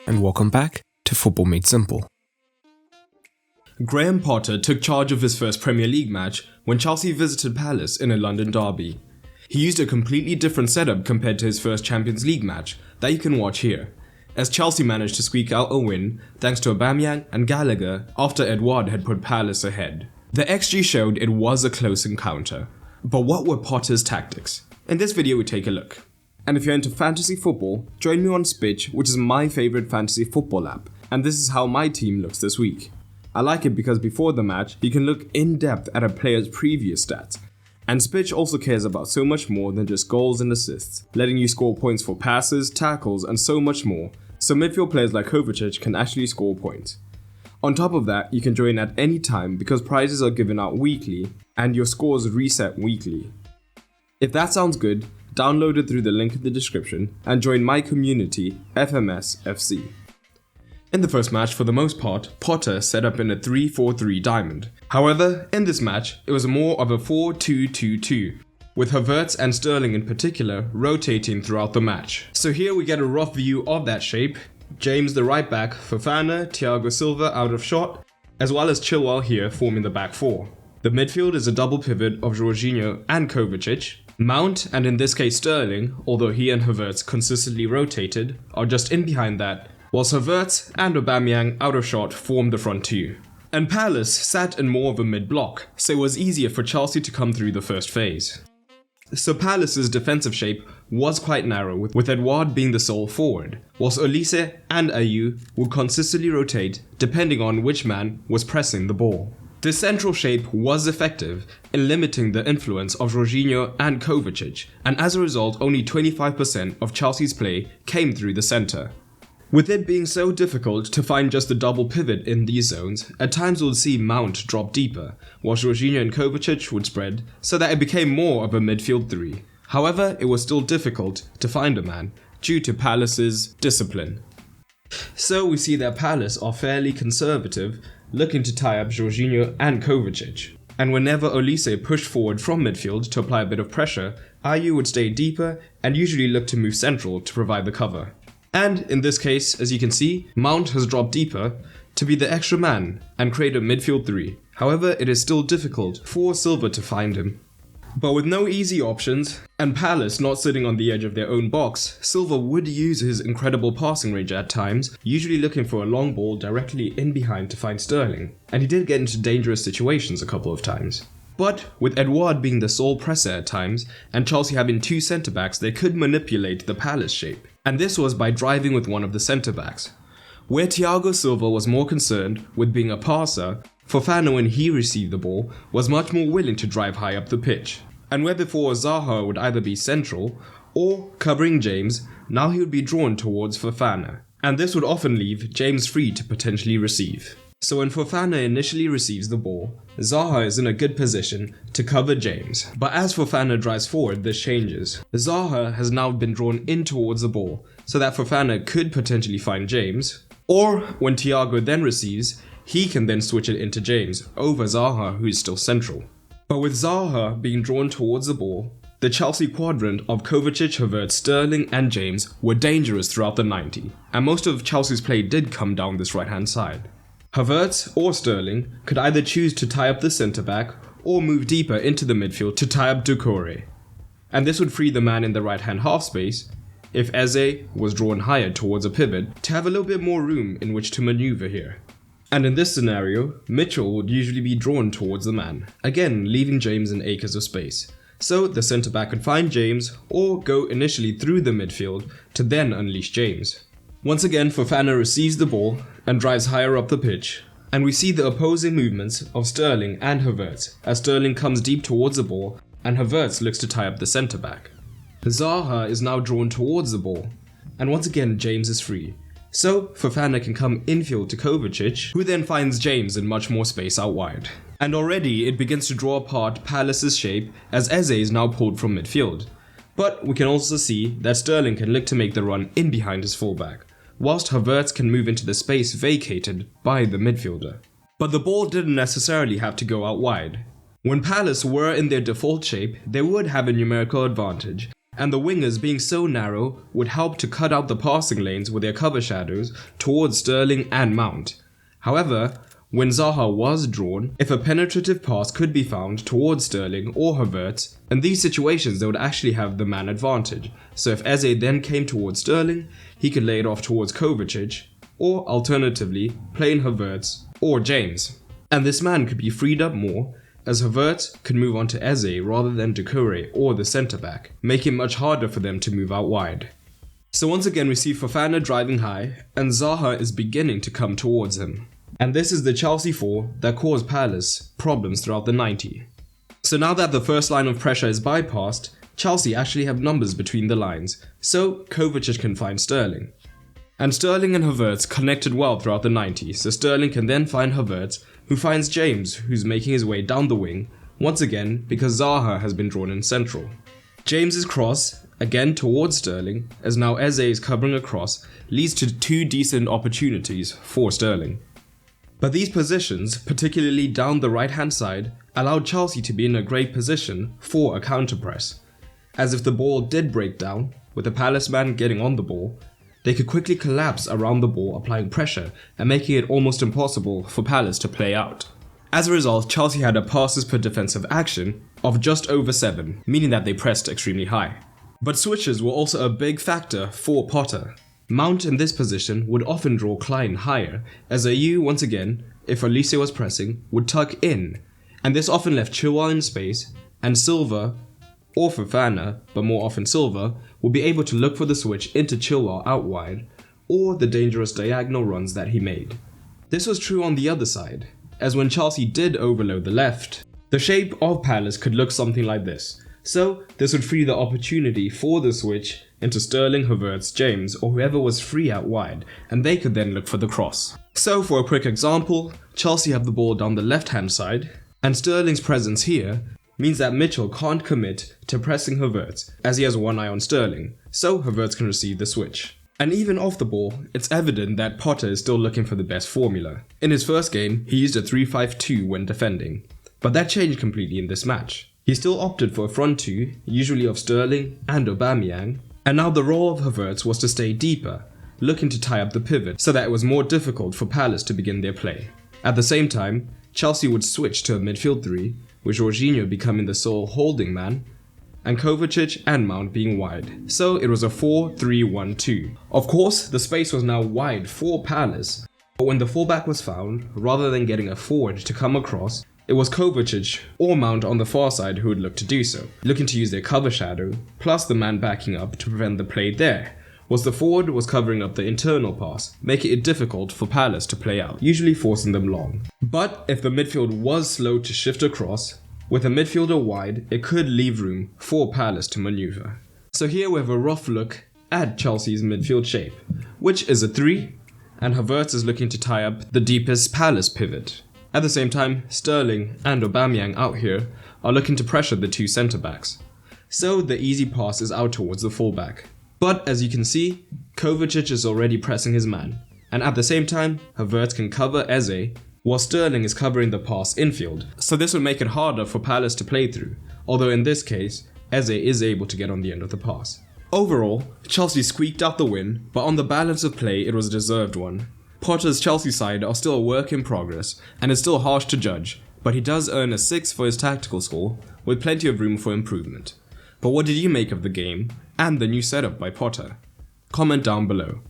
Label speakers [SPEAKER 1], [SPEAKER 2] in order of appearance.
[SPEAKER 1] and welcome back to Football Made Simple.
[SPEAKER 2] Graham Potter took charge of his first Premier League match when Chelsea visited Palace in a London derby. He used a completely different setup compared to his first Champions League match that you can watch here, as Chelsea managed to squeak out a win thanks to Aubameyang and Gallagher after Edouard had put Palace ahead. The XG showed it was a close encounter, but what were Potter's tactics? In this video we take a look. And if you're into fantasy football, join me on Spitch, which is my favourite fantasy football app, and this is how my team looks this week. I like it because before the match, you can look in depth at a player's previous stats. And Spitch also cares about so much more than just goals and assists, letting you score points for passes, tackles, and so much more, so midfield players like Kovacic can actually score points. On top of that, you can join at any time because prizes are given out weekly, and your scores reset weekly. If that sounds good, download it through the link in the description and join my community, FMS FC. In the first match, for the most part, Potter set up in a 3-4-3 diamond. However, in this match, it was more of a 4-2-2-2, with Havertz and Sterling in particular rotating throughout the match. So here we get a rough view of that shape. James the right back, Fofana, Thiago Silva out of shot, as well as Chilwell here forming the back four. The midfield is a double pivot of Jorginho and Kovacic. Mount, and in this case Sterling, although he and Havertz consistently rotated, are just in behind that, whilst Havertz and Aubameyang out of shot form the front two. And Palace sat in more of a mid-block, so it was easier for Chelsea to come through the first phase. So Palace's defensive shape was quite narrow, with Edouard being the sole forward, whilst Olise and Ayew would consistently rotate depending on which man was pressing the ball. This central shape was effective in limiting the influence of Jorginho and Kovacic, and as a result only 25% of Chelsea's play came through the centre. With it being so difficult to find just the double pivot in these zones, at times we'll see Mount drop deeper, while Jorginho and Kovacic would spread, so that it became more of a midfield three. However, it was still difficult to find a man, due to Palace's discipline. So we see that Palace are fairly conservative, looking to tie up Jorginho and Kovacic. And whenever Olise pushed forward from midfield to apply a bit of pressure, Ayew would stay deeper and usually look to move central to provide the cover. And in this case, as you can see, Mount has dropped deeper to be the extra man and create a midfield three. However, it is still difficult for Silva to find him. But with no easy options, and Palace not sitting on the edge of their own box, Silva would use his incredible passing range at times, usually looking for a long ball directly in behind to find Sterling, and he did get into dangerous situations a couple of times. But with Edouard being the sole presser at times, and Chelsea having two centre-backs, they could manipulate the Palace shape, and this was by driving with one of the centre-backs. Where Thiago Silva was more concerned with being a passer, Fofana, when he received the ball, was much more willing to drive high up the pitch. And where before Zaha would either be central or covering James, now he would be drawn towards Fofana. And this would often leave James free to potentially receive. So when Fofana initially receives the ball, Zaha is in a good position to cover James. But as Fofana drives forward, this changes. Zaha has now been drawn in towards the ball, so that Fofana could potentially find James. Or when Thiago then receives, he can then switch it into James over Zaha, who is still central. But with Zaha being drawn towards the ball, the Chelsea quadrant of Kovacic, Havertz, Sterling and James were dangerous throughout the 90, and most of Chelsea's play did come down this right hand side. Havertz or Sterling could either choose to tie up the centre-back or move deeper into the midfield to tie up Doucouré. And this would free the man in the right hand half space, if Eze was drawn higher towards a pivot, to have a little bit more room in which to manoeuvre here. And in this scenario, Mitchell would usually be drawn towards the man, again leaving James in acres of space. So the centre-back could find James or go initially through the midfield to then unleash James. Once again, Fofana receives the ball and drives higher up the pitch, and we see the opposing movements of Sterling and Havertz as Sterling comes deep towards the ball and Havertz looks to tie up the centre-back. Zaha is now drawn towards the ball, and once again James is free. So Fofana can come infield to Kovacic, who then finds James in much more space out wide. And already it begins to draw apart Palace's shape as Eze is now pulled from midfield. But we can also see that Sterling can look to make the run in behind his fullback, whilst Havertz can move into the space vacated by the midfielder. But the ball didn't necessarily have to go out wide. When Palace were in their default shape, they would have a numerical advantage, and the wingers being so narrow would help to cut out the passing lanes with their cover shadows towards Sterling and Mount. However, when Zaha was drawn, if a penetrative pass could be found towards Sterling or Havertz, in these situations they would actually have the man advantage. So if Eze then came towards Sterling, he could lay it off towards Kovacic, or alternatively, playing Havertz or James. And this man could be freed up more, as Havertz could move on to Eze rather than Doucouré or the centre-back, making it much harder for them to move out wide. So once again we see Fofana driving high, and Zaha is beginning to come towards him. And this is the Chelsea 4 that caused Palace problems throughout the 90. So now that the first line of pressure is bypassed, Chelsea actually have numbers between the lines, so Kovacic can find Sterling. And Sterling and Havertz connected well throughout the 90s, so Sterling can then find Havertz, who finds James, who's making his way down the wing, once again because Zaha has been drawn in central. James's cross, again towards Sterling, as now Eze is covering across, leads to 2 decent opportunities for Sterling. But these positions, particularly down the right hand side, allowed Chelsea to be in a great position for a counter-press, as if the ball did break down, with the Palace man getting on the ball, they could quickly collapse around the ball, applying pressure and making it almost impossible for Palace to play out. As a result, Chelsea had a passes per defensive action of just over 7, meaning that they pressed extremely high. But switches were also a big factor for Potter. Mount in this position would often draw Klein higher, as Ayew once again, if Olise was pressing, would tuck in, and this often left Chilwell in space, and Silva, or Fofana, but more often Silva, would be able to look for the switch into Chilwell out wide, or the dangerous diagonal runs that he made. This was true on the other side, as when Chelsea did overload the left, the shape of Palace could look something like this. So this would free the opportunity for the switch into Sterling, Havertz, James, or whoever was free out wide, and they could then look for the cross. So for a quick example, Chelsea have the ball down the left hand side, and Sterling's presence here means that Mitchell can't commit to pressing Havertz, as he has one eye on Sterling, so Havertz can receive the switch. And even off the ball, it's evident that Potter is still looking for the best formula. In his first game, he used a 3-5-2 when defending, but that changed completely in this match. He still opted for a front 2, usually of Sterling and Aubameyang, and now the role of Havertz was to stay deeper, looking to tie up the pivot so that it was more difficult for Palace to begin their play. At the same time, Chelsea would switch to a midfield 3, with Jorginho becoming the sole holding man, and Kovacic and Mount being wide, so it was a 4-3-1-2. Of course, the space was now wide for Palace, but when the fullback was found, rather than getting a forward to come across, it was Kovacic or Mount on the far side who would look to do so, looking to use their cover shadow, plus the man backing up to prevent the play there, was the forward was covering up the internal pass, making it difficult for Palace to play out, usually forcing them long. But if the midfield was slow to shift across, with a midfielder wide, it could leave room for Palace to maneuver. So here we have a rough look at Chelsea's midfield shape, which is a 3, and Havertz is looking to tie up the deepest Palace pivot. At the same time, Sterling and Aubameyang out here are looking to pressure the 2 centre-backs. So the easy pass is out towards the fullback. But as you can see, Kovacic is already pressing his man, and at the same time, Havertz can cover Eze, while Sterling is covering the pass infield, so this would make it harder for Palace to play through, although in this case, Eze is able to get on the end of the pass. Overall, Chelsea squeaked out the win, but on the balance of play it was a deserved one. Potter's Chelsea side are still a work in progress, and it's still harsh to judge, but he does earn a 6 for his tactical score, with plenty of room for improvement. But what did you make of the game, and the new setup by Potter? Comment down below.